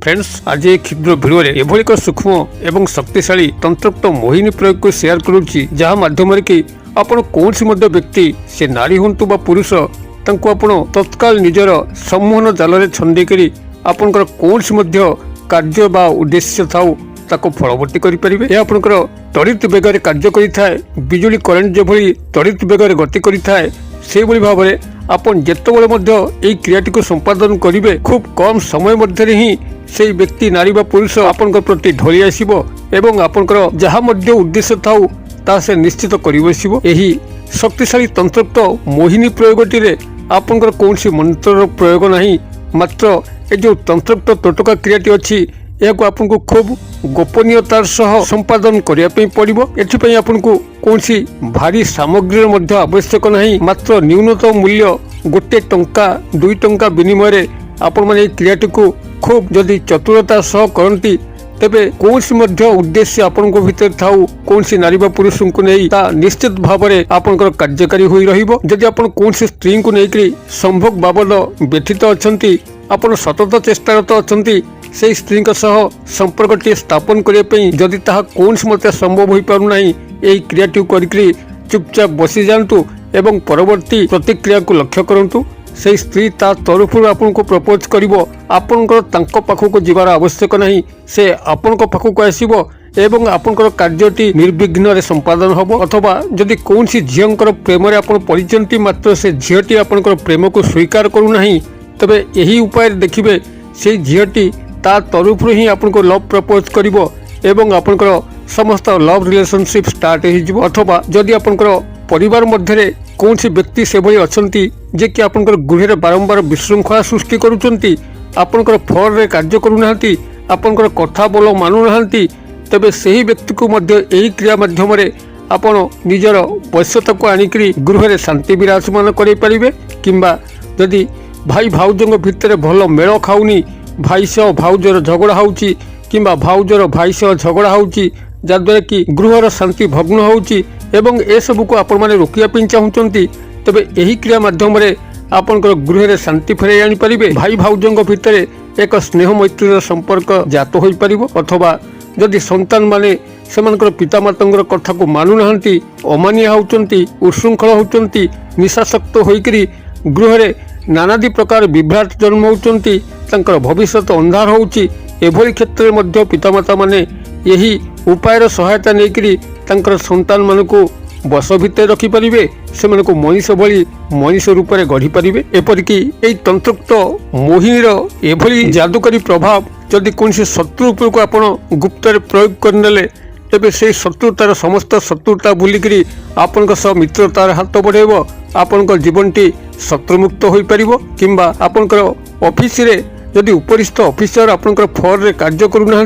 Friends आज एक क्षुद्र भिडियो एभली एक सूक्ष्म एवं शक्तिशाली तंत्रोक्त मोहिनी प्रयोग को शेयर करुच्ची जहाँ माध्यम कि आपण कौन व्यक्ति से नारी हूँ बा पुरुष तांको आपण तत्काल निजर सम्मोहन जाल छंदी आपणकर कौन कार्य बा उद्देश्य थाऊ ताको फलवर्ती करें। यह आपंकर त्वरित बेगर कार्य करें बिजुली करेन्ट जो त्वरित बेगर गति करें से भाव में आपन जितेबाला क्रियाटी को संपादन करेंगे खूब कम समय मध्य ही से व्यक्ति नारी बा पुरुष आपण प्रति ढली आसब एवं आपंकर जहाँ उद्देश्य थाऊ ता से निश्चित कर बसब। यही शक्तिशाली तंत्रोक्त मोहिनी प्रयोगटी आपंकर कौन मंत्र प्रयोग नहीं मात्र ये जो तंत्रोक्त टोटका क्रियाटी अच्छी यह आपको खूब गोपनीयतार सह संपादन करने पड़ो। एथि आपन को कौन भारी सामग्री आवश्यक नहीं मात्र न्यूनतम मूल्य गोटे टंका 2 टंका विनिमय आपण मैंने क्रियाटी को खूब जदि चतुरता सह करती तेबे कौन उद्देश्य आपण भीतर थाऊ कौन नारी बा पुरुष को नहीं निश्चित भाव में आपंकर कार्यकारी हो रही। आप कौन स्त्री को लेकर संभोग बाबद व्यथित अच्छा आपड़ सतत चेष्टारत अच्छा से स्त्री संपर्क स्थापन करने जदि ताहा कौन मत संभव हो पारना यही क्रियाटी कर चुपचाप बसी जातु एवं परवर्ती प्रतिक्रिया को लक्ष्य करूँ से स्त्री ता तरफ आपन को प्रपोज करिवो आपनकर तांको पाखु को जीवार आवश्यक नहीं से आपन को पाखु को आसीबो एवं आपनकर कार्यटी निर्विघ्न रे संपादन होबो। अथवा जदि कौन झीलंकर प्रेम रे आपन परिचंती मात्र से झीलटी आपनकर प्रेम को स्वीकार करू नहीं तबे यही उपाय देखिबे से झीलटी ता तरफ ही आपन को लव प्रपोज करिवो एवं आपनकर समस्त लव रिलेशनशिप स्टार्ट हो जिवो। अथवा जदि आपनकर परिवार मध्य कौन व्यक्ति से भाई अच्छा जे कि आपंकर गृह बारंबार विशृंखला सृष्टि करुँच आपंकर फल रे कार्य करूना आपंकर कथा बोल मानुना तेबे सही व्यक्ति को यही क्रिया माध्यम आपण निजर वश्यता को आणिक गृह रे शांति विराजमान करें किंबा जदि भाई भाउजों भितर भल मेल खाऊनी भाई सह भाउजर झगड़ा होउची किंबा भाउजर भाई सह झगड़ा होउची जद्वारा कि गृहर शांति भग्न होउची एवं ए सब को आपण माने रोकिया पिन चाहूचंती तबे यही क्रिया माध्यम रे आपनकर गृह रे शांति फेरै आनी परिबे। भाई भाउजों भितर एक स्नेह मैत्रीर संपर्क जात होई परिबो। अथवा जदि संतान माने सेमानकर पितामातांकर कथा को मानु नाहंती अमानिया होउचंती उशृंखल होउचंती निशासक्त होइकरी गृह रे नानादी प्रकार विभ्राट जन्म होउचंती तांकर भविष्यत अंधार होउची एभली क्षेत्र मध्ये पितामाता माने यही उपायर सहायता नेकरी तांकर संतान मानकु बस भितर रखिपारे से मनीष भली मनीष रूप में गढ़ी पारे। एपरिक यही तंत्रोक्त मोहिनीर एभली जादुकारी प्रभाव जदि कौन शत्रु उपर को आप गुप्त प्रयोग करने तेबे से शत्रुतार समस्त शत्रुता भूलिकी आपण मित्रतार हाथ बढ़ेब आपण जीवनटी शत्रुमुक्त हो पार किंबा आपणकर ऑफिस रे जदि उपरिस्थ ऑफिसर आपणकर फल रे कार्य करूना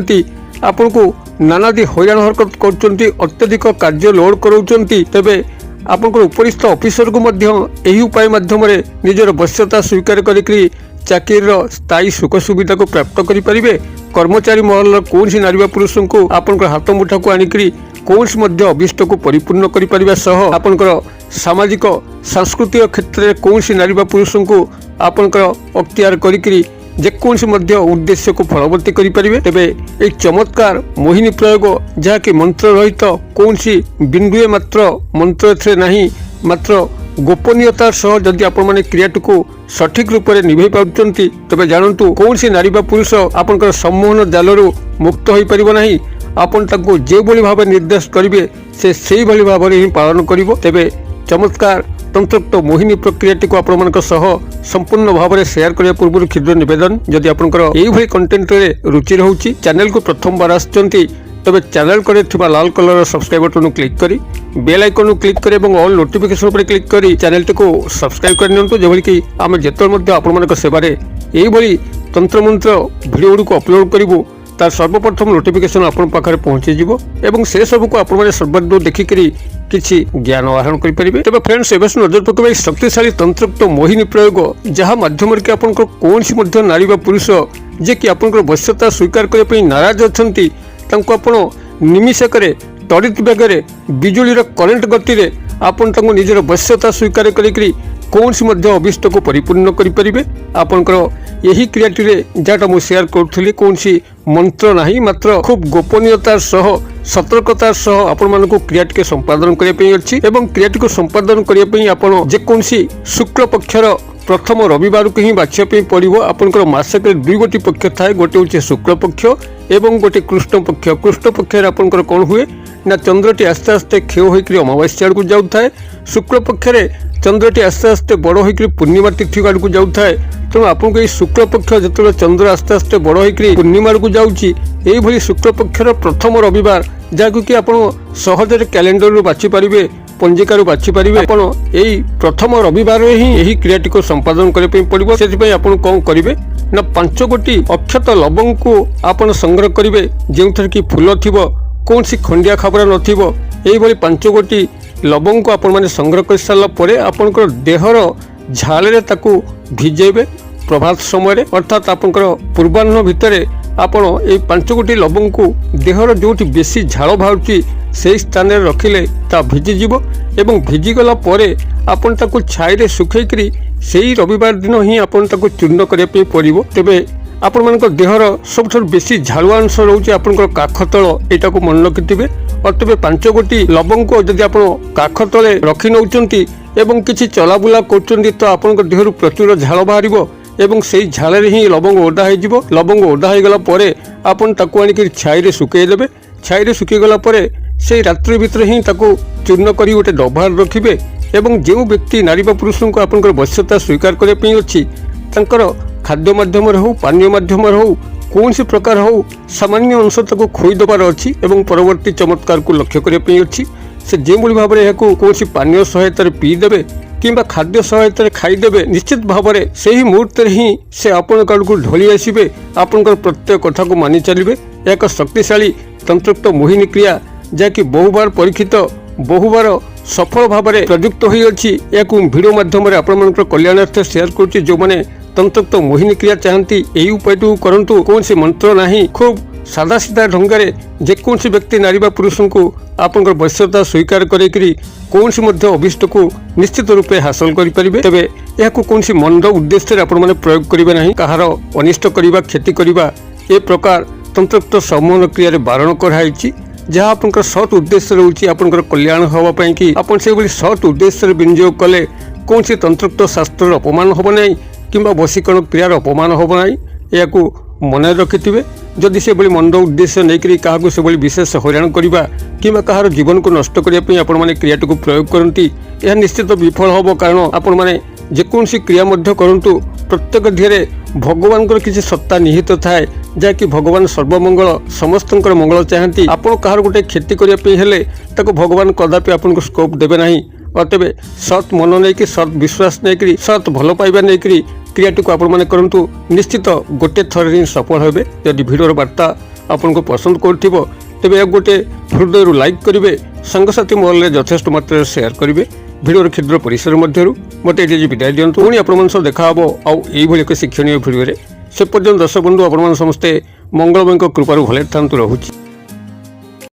आपण को नानादी हैरान हरकत कर अत्यधिक कार्य लोड कराउचंती तेबे आपनकर उपरिस्थ ऑफिसर को यही उपाय माध्यम निजर वश्यता स्वीकार करी चाकरीर स्थायी सुख सुविधा को प्राप्त करें। कर्मचारी महल कौन नारी पुरुष को आपनकर हाथ मुठा को आणिक कौन अभिष्ट को परिपूर्ण कर आपनकर सामाजिक सांस्कृतिक क्षेत्र में कौन नारी पुरुष को आपनकर अख्तियार करी जेकोसी उद्देश्य को फलवर्ती करें। तेबे एक चमत्कार मोहिनी प्रयोग जहाँकि मंत्र रहित कौन बिंदुए मात्र मंत्र नहीं मात्र गोपनीयतार सह जदि आपण माने क्रियाटी को सठिक रूप में निभे पाउचंती तेबे जानतु कौन नारी बा पुरुष आपनकर सम्मोहन जालरू मुक्त हो पारिबो नहीं आपण ताको जे भली भाव निर्देश करिवे से सेही भली भाव रे ही पालन करिवो। तेबे चमत्कार तंत्रोक्त मोहिनी प्रक्रियाटी को आपण संपूर्ण भाव में शेयर करने पूर्व क्षुद्र निवेदन जदि आपंकर यही कंटेंट रे रुचि रहउची चैनल को प्रथम बार आछंती तबे चैनल करे थिबा लाल कलर सब्सक्राइब बटन को क्लिक करी बेल आइकन को क्लिक करी एवं ऑल नोटिफिकेशन पर क्लिक करी चैनल को सब्सक्राइब कर नियंतु जेभली कि आमे जेतल मध्ये आपण मानक सेवारे एही भली तंत्र मंत्र वीडियो को अपलोड करिवो तार सर्वप्रथम नोटिफिकेशन आपण पाखरे पहुंची जिवो एवं से सब को आपण माने सर्वदो देखिकरी किछि ज्ञान आहरण करि परिबे। तबे फ्रेंड्स एबस नजर पकबै शक्तिशाली तंत्रोक्त मोहिनी प्रयोग जहाँ माध्यम के आपनकर कोनसी मध्य नारी बा पुरुष जे कि आपनकर वश्यता स्वीकार करे पई नाराज अछंती तांको आपण निमिषकरे त्वरित बेगरे बिजुलीर करेन्ट गति रे आपण तांको निजर वश्यता स्वीकार करिकरी कौन अभिष्ट को परिपूर्ण करें। आपंकर यही क्रियाटी जहाँ मुझे सेयार करूँ कौन मंत्र ना मात्र खूब गोपनीयतार सह सतर्कतार सह आपण क्रियाटी के संपादन करने अच्छी एवं क्रियाटी को संपादन करने आपण जेकोसी शुक्ल पक्षर प्रथम रविवार को ही बाछा पड़ो। आपंकर मासक दुई गोटी पक्ष थाए, गोटे हूँ शुक्ल पक्ष एवं गोटे कृष्ण पक्ष। कृष्ण पक्षर आपंकर कौन हुए ना चंद्रटी आस्ते आस्ते क्षय होकर अमावास्या आड़ को जाए। शुक्ल पक्षरे चंद्रटी आस्ते आस्ते बड़ होकर पूर्णिमा तिथि आड़ को जाए। तेणु आपको शुक्ल पक्ष जो चंद्र आस्ते आस्ते बड़ होकर पूर्णिमा को जाऊँगी शुक्ल पक्षर प्रथम रविवार जहाँ कि आप सहजरे कैलेंडर बाछि पारे पंजिकार बाछि पारे। आपण यही प्रथम रविवार ही यही क्रियाटी को संपादन करने पड़ो। से आप कौन करेंगे ना 5 गोटी अक्षत लवंग को आपण संग्रह करेंगे जो थर कि फूल थी कौन सी खंडिया खबर नथिबो। यही 5 गोटी लवंग को आपण माने संग्रह कर सारा पर आपंकर देहर झाल ताकू भिजेबे प्रभात समय अर्थात आपंकर पूर्वाह्न भितर आपण ये 5 गोटी लवंग को देहर जो बेसी झाल बाहर से स्थान रखिले ता भिजिଯିव एवं भिजिगला परे आपण ताकू छाई सुखैकरी सेही रविवार दिन ही आपण ताकू चूर्ण करने पड़ो। तेबे आपण मान देहर सब बेसी झालुआ अंश रोचे आपंकर काख तल यहाँ को मन रखिथे। और तेज 5 गोटी लवंग को जदि आप काख तले रखी नौकरी एवं किसी चलाबुला कर तो आपण देहर प्रचुर झाल बाहर एवं से झाल ही लवंग ओदा हो। लवंग ओदा हो गला परे आपण ताकू आनिक छाई सुखईदेवे। छाई सुखीगला परे से रात्रि भितर ही ताकू चूर्ण कर गोटे डबार रखिए एवं जो व्यक्ति नारी बा पुरुष को आपंकर वश्यता स्वीकार करने अच्छी खाद्य माध्यम हो पानीय माध्यम हो कौन सी प्रकार हो सामान्य अंश ताको खोईदबार अच्छी एवं परवर्ती चमत्कार को लक्ष्य करने अच्छी। से जो भाव में कौन सी पानीय सहायता पीदेवे किंबा खाद्य सहायता खाईदेवे निश्चित भाव में से ही मुहूर्त ही से आपण को ढली आसबे आपंकर प्रत्येक कथा को मानि चलिए। एक शक्तिशाली तंत्रोक्त मोहिनी क्रिया जहाँकि बहुबार परीक्षित बहुबार सफल भाव में प्रयुक्त होती भिडियो माध्यम आपण कल्याणार्थ शेयर करुच्ची। जो मैंने तंत्रोक्त मोहिनी क्रिया चाहती यही उपाय करंतु कौन सी मंत्र नहीं खूब सादा सीधा ढंगे जेकोसी व्यक्ति नारी बा पुरुष को आपंकर वश्यता स्वीकार करेकरी कौन सी अभिष्ट को निश्चित रूपे हासिल करें। तेबे यह कौन सी मंद उद्देश्य आपण मैंने प्रयोग करेंगे ना कहार अनिष्ट करवा क्षति करवा ए प्रकार तंत्रोक्त सम्मोहन क्रिया बारण कराई जहाँ आपंकर सत उद्देश्य रोचे आपंकर कल्याण होगापाई कि आप सत उद्देश्य विनियोग कले कौन सी तंत्रोक्त शास्त्र अपमान हम ना किंबा वशीकरण क्रियार अपमान हम ना या मन रखिथे। जदि से मंद उद्देश्य नहीं क्या से विशेष हैरान करवा कि कहार जीवन को नष्ट करने आपण मैंने क्रियाटी को प्रयोग करती यह निश्चित विफल हम। कारण आपण मैंने जेकोसी क्रिया करूँ प्रत्येक धीरे भगवान किसी सत्ता निहित थाए जहाँकि भगवान सर्वमंगल समस्त मंगल चाहती। आपण कहार गोटे क्षति करने भगवान कदापि आपको स्कोप देवे ना। और तेज सत मन नहीं सत विश्वास नहीं सत भल पाइबा नहीं क्रियाटी को आपण करूँ निश्चित गोटे थर ही सफल हे। यदि भिडियोर वार्ता आपको पसंद करुव तेज एक गोटे हृदय लाइक करेंगे सांगसाथी महल में यथेष्ट मात्रा शेयर करेंगे। भिडियोर क्षुद्र परिसर मध्य मत ये विदाय दिंतु पुणी आपण देखा आउ एक शिक्षणीय भिडियो से पर्यटन दर्शक बंधु आपण समस्ते मंगलमय कृपार भले था रहुछि।